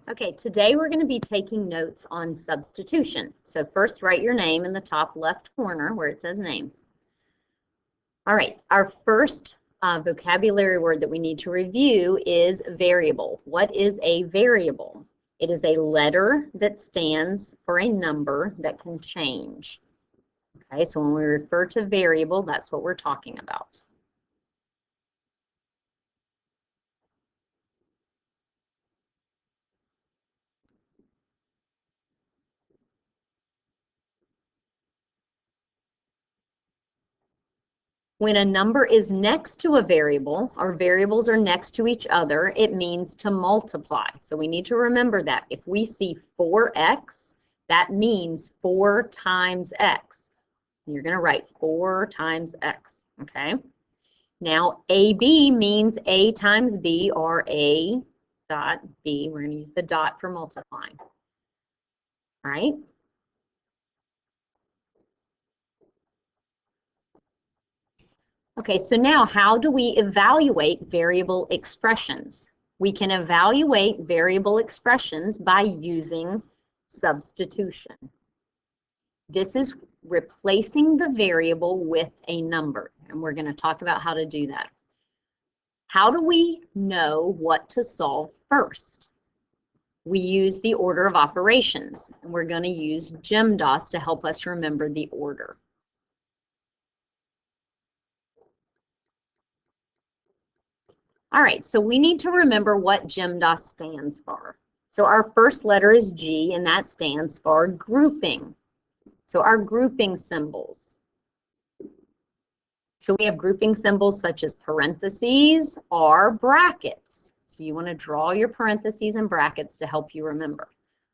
Okay, today we're going to be taking notes on substitution. So first write your name in the top left corner where it says name. All right, our first vocabulary word that we need to review is variable. What is a variable? It is a letter that stands for a number that can change. Okay, so when we refer to variable, that's what we're talking about. When a number is next to a variable, or variables are next to each other, it means to multiply. So we need to remember that. If we see 4x, that means 4 times x. You're going to write 4 times x, okay? Now, AB means A times B, or A dot B. We're going to use the dot for multiplying, all right? Okay, so now how do we evaluate variable expressions? We can evaluate variable expressions by using substitution. This is replacing the variable with a number, and we're going to talk about how to do that. How do we know what to solve first? We use the order of operations, and we're going to use GEMDOS to help us remember the order. All right, so we need to remember what GEMDOS stands for. So our first letter is G, and that stands for grouping. So our grouping symbols. So we have grouping symbols such as parentheses or brackets. So you want to draw your parentheses and brackets to help you remember.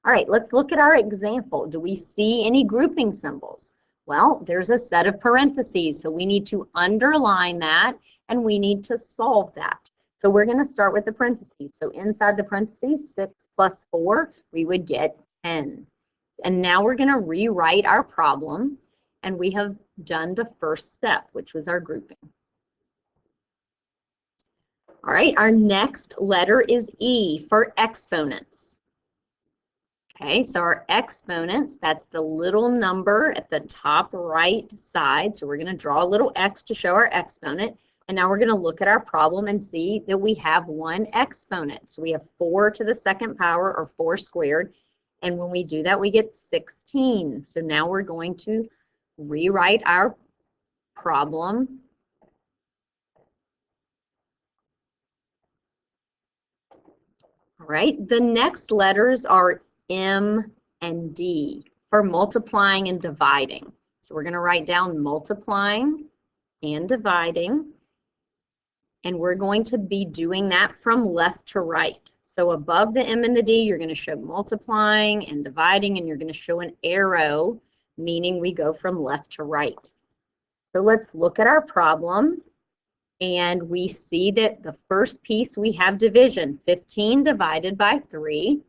All right, let's look at our example. Do we see any grouping symbols? Well, there's a set of parentheses, so we need to underline that, and we need to solve that. So we're going to start with the parentheses. So inside the parentheses, 6 plus 4, we would get 10. And now we're going to rewrite our problem, and we have done the first step, which was our grouping. All right, our next letter is E for exponents. Okay, so our exponents, that's the little number at the top right side. So we're going to draw a little x to show our exponent. And now we're going to look at our problem and see that we have one exponent. So we have 4 to the second power, or 4 squared. And when we do that, we get 16. So now we're going to rewrite our problem. All right, the next letters are M and D for multiplying and dividing. So we're going to write down multiplying and dividing. And we're going to be doing that from left to right. So above the M and the D, you're going to show multiplying and dividing, and you're going to show an arrow, meaning we go from left to right. So let's look at our problem, and we see that the first piece we have division, 15 divided by 3,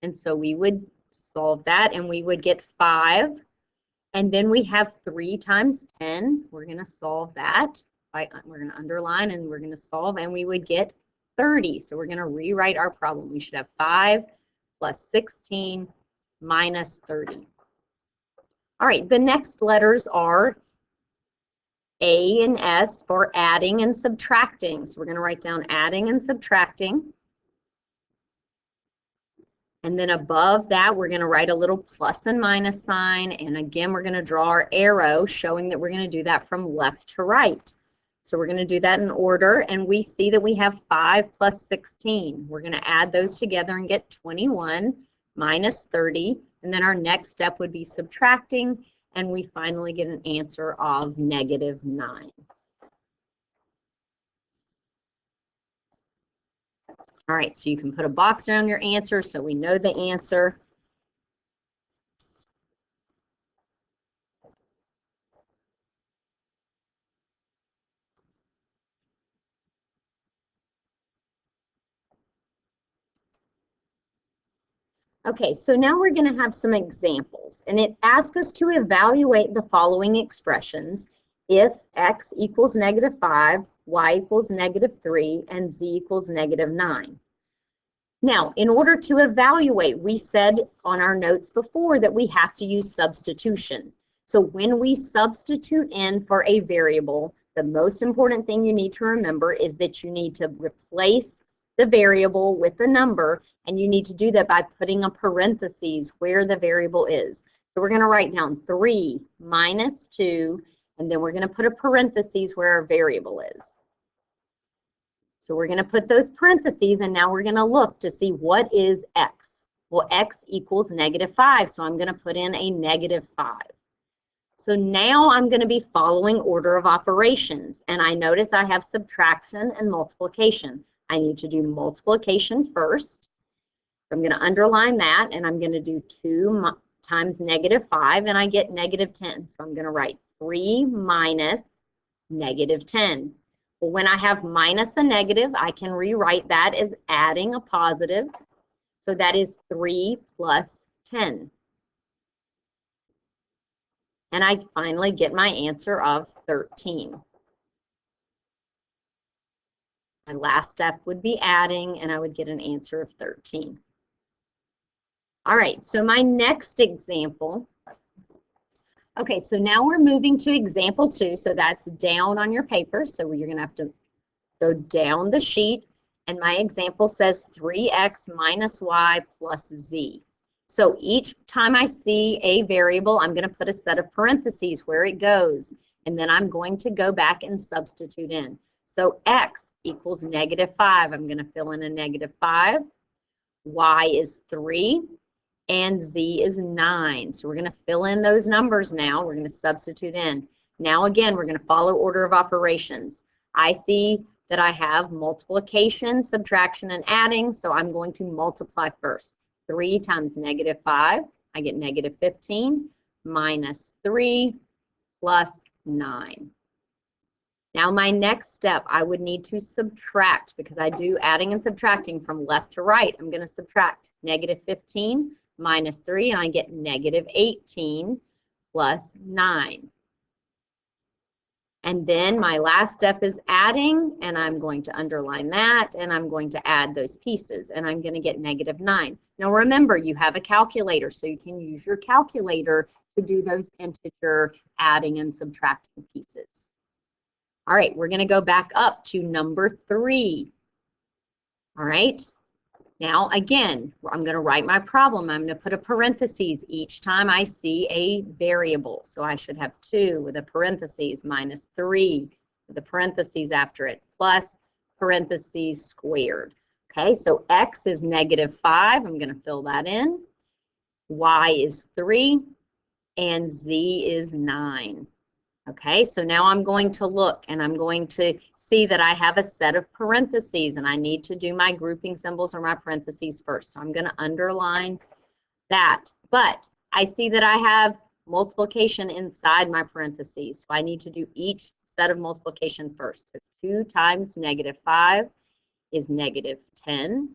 and so we would solve that, and we would get 5, and then we have 3 times 10. We're going to solve that. We're going to underline and we're going to solve, and we would get 30. So we're going to rewrite our problem. We should have 5 plus 16 minus 30. All right, the next letters are A and S for adding and subtracting. So we're going to write down adding and subtracting. And then above that, we're going to write a little plus and minus sign. And again, we're going to draw our arrow showing that we're going to do that from left to right. So we're going to do that in order, and we see that we have 5 plus 16. We're going to add those together and get 21 minus 30, and then our next step would be subtracting, and we finally get an answer of -9. All right, so you can put a box around your answer so we know the answer. Okay, so now we're going to have some examples, and it asks us to evaluate the following expressions if x equals -5, y equals -3, and z equals -9. Now, in order to evaluate, we said on our notes before that we have to use substitution. So when we substitute in for a variable, the most important thing you need to remember is that you need to replace the variable with the number, and you need to do that by putting a parentheses where the variable is. So we're going to write down 3 minus 2, and then we're going to put a parentheses where our variable is. So we're going to put those parentheses, and now we're going to look to see what is x. Well, x equals -5, so I'm going to put in a -5. So now I'm going to be following order of operations, and I notice I have subtraction and multiplication. I need to do multiplication first. So I'm going to underline that, and I'm going to do 2 times -5, and I get -10. So I'm going to write 3 minus -10. Well, when I have minus a negative, I can rewrite that as adding a positive. So that is 3 plus 10. And I finally get my answer of 13. My last step would be adding, and I would get an answer of 13. All right, so my next example. Okay, so now we're moving to example 2. So that's down on your paper. So you're going to have to go down the sheet. And my example says 3x minus y plus z. So each time I see a variable, I'm going to put a set of parentheses where it goes. And then I'm going to go back and substitute in. So x equals -5. I'm going to fill in a -5. Y is 3. And z is 9. So we're going to fill in those numbers now. We're going to substitute in. Now again, we're going to follow order of operations. I see that I have multiplication, subtraction, and adding, so I'm going to multiply first. 3 times -5, I get -15, minus 3 plus 9. Now my next step, I would need to subtract, because I do adding and subtracting from left to right. I'm going to subtract -15 minus 3, and I get -18 plus 9. And then my last step is adding, and I'm going to underline that, and I'm going to add those pieces, and I'm going to get -9. Now remember, you have a calculator, so you can use your calculator to do those integer adding and subtracting pieces. All right, we're going to go back up to number 3. All right. Now, again, I'm going to write my problem. I'm going to put a parentheses each time I see a variable. So I should have 2 with a parentheses, minus 3 with a parentheses after it, plus parentheses squared. Okay, so x is -5. I'm going to fill that in. Y is 3, and z is 9. Okay, so now I'm going to look, and I'm going to see that I have a set of parentheses, and I need to do my grouping symbols or my parentheses first. So I'm going to underline that. But I see that I have multiplication inside my parentheses, so I need to do each set of multiplication first. So 2 times -5 is -10.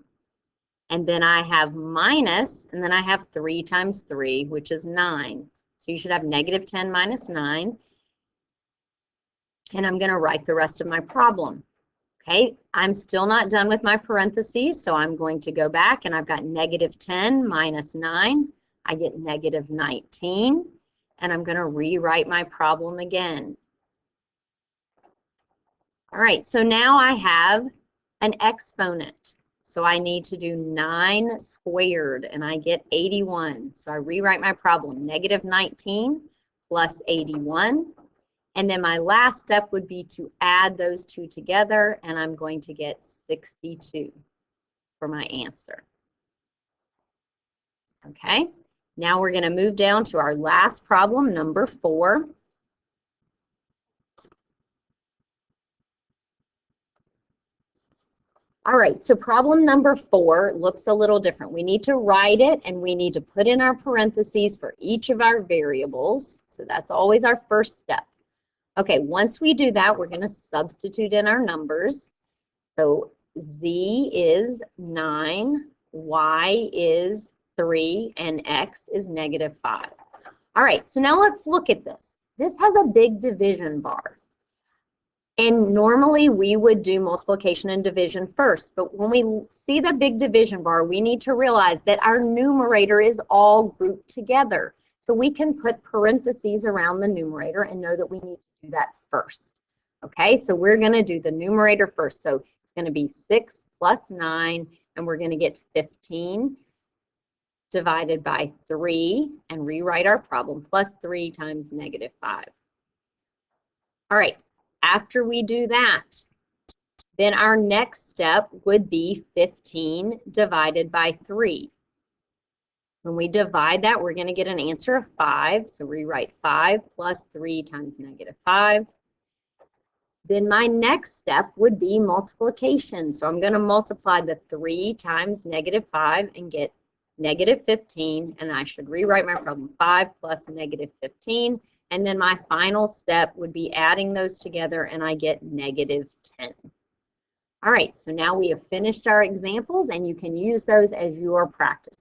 And then I have minus, and then I have 3 times 3, which is 9. So you should have -10 minus 9. And I'm going to write the rest of my problem. Okay, I'm still not done with my parentheses, so I'm going to go back, and I've got -10 minus 9. I get -19, and I'm going to rewrite my problem again. All right, so now I have an exponent. So I need to do 9 squared, and I get 81. So I rewrite my problem, -19 plus 81. And then my last step would be to add those two together, and I'm going to get 62 for my answer. Okay, now we're going to move down to our last problem, number 4. All right, so problem number 4 looks a little different. We need to write it, and we need to put in our parentheses for each of our variables. So that's always our first step. Okay, once we do that, we're going to substitute in our numbers. So z is 9, y is 3, and x is -5. All right, so now let's look at this. This has a big division bar. And normally we would do multiplication and division first, but when we see the big division bar, we need to realize that our numerator is all grouped together. So we can put parentheses around the numerator and know that we need to do that first. Okay, so we're going to do the numerator first. So it's going to be 6 plus 9, and we're going to get 15 divided by 3, and rewrite our problem, plus 3 times negative 5. All right. After we do that, then our next step would be 15 divided by 3. When we divide that, we're going to get an answer of 5. So rewrite 5 plus 3 times negative 5. Then my next step would be multiplication. So I'm going to multiply the 3 times negative 5 and get negative 15. And I should rewrite my problem, 5 plus negative 15. And then my final step would be adding those together, and I get negative 10. All right, so now we have finished our examples, and you can use those as you are practicing.